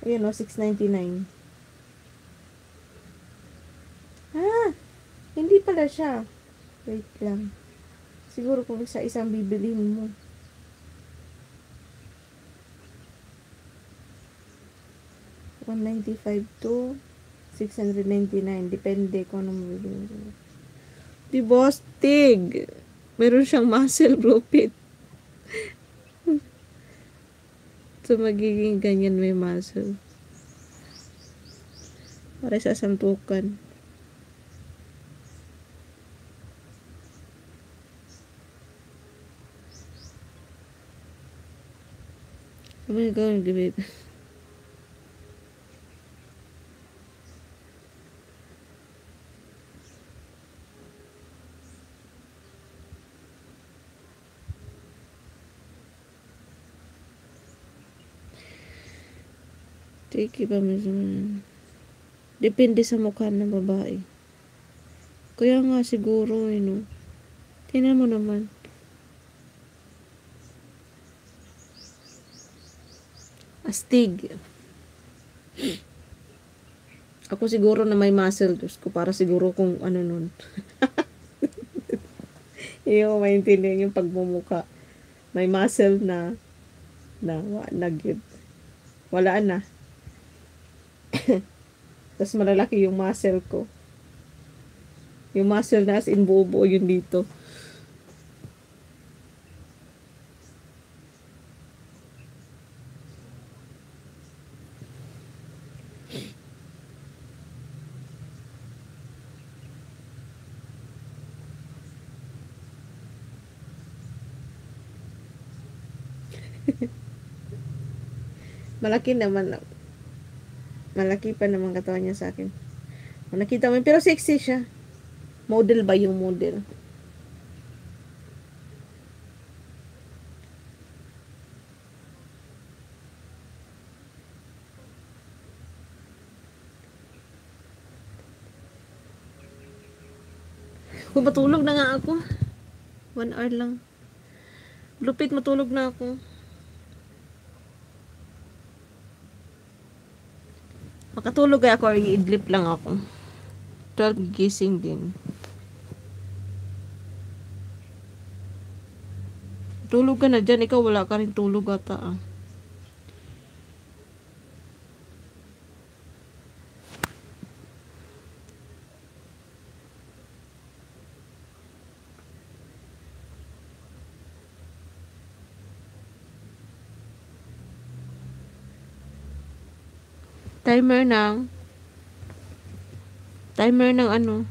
Ayan o, 699. Ah, hindi pala siya. Wait lang. Siguro kung sa isang bibilihin mo. $195 to $699. Depende kung anong bibilihin mo. Diba, Stig? Meron siyang muscle bluepit. So, magiging ganyan may muscle. Para sa santukan. Oh my God, debate. Tiki ba mismo? Depende sa mukha ng babae. Kaya nga siguro, no? Tingnan mo naman. Astig. Ako siguro na may muscle. Diyos ko, para siguro kung ano nun. Yung maintindihan yung pagmumuka. May muscle na nag wala na. Tapos malalaki yung muscle ko. Yung muscle na as in buo-buo yun dito. Malaki naman. Malaki pa naman katawan niya sa akin. Nakita mo, pero sexy siya. Model ba yung model? Kung matulog na nga ako. 1 hour lang. Lupit, matulog na ako. Makatulog kaya ako or i-idlip lang ako. 12 gising din. Tulog ka na dyan. Ikaw wala ka rin tulog ata ah. Timer ng ano.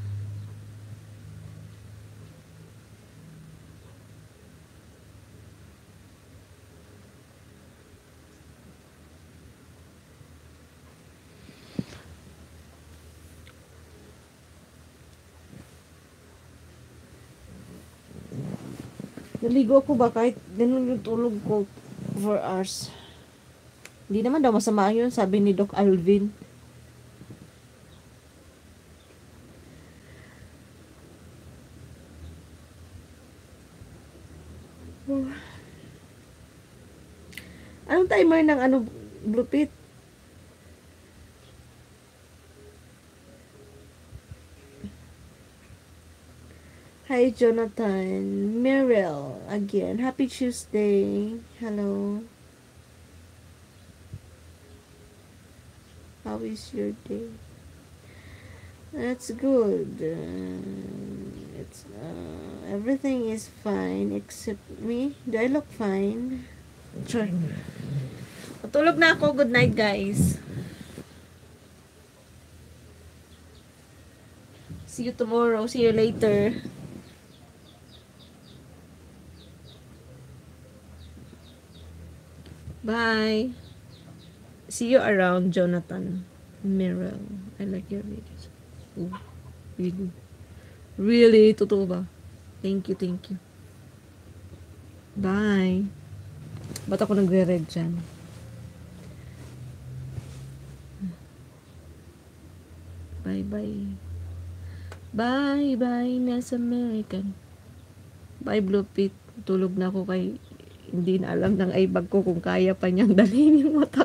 Naligo ako ba kahit ganun yung tulog ko 4 hours. Hindi naman daw masama yun, sabi ni Doc Alvin. Anong timer ng ano, Bluepit? Hi, Jonathan. Meryl, again. Happy Tuesday. Hello. How is your day? That's good. Everything is fine except me. Do I look fine? Sure. Matulog na ako. Good night, guys. See you tomorrow. See you later. Bye. See you around, Jonathan. Meryl. I like your videos. Oh, really. Really? Totoo ba? Thank you, thank you. Bye. Ba't ako nagre-red dyan? Bye-bye. Bye-bye, Nasa American. Bye, Bluepit. Tulog na ako kay hindi na alam ng ibag ko kung kaya pa niyang dalhin yung mata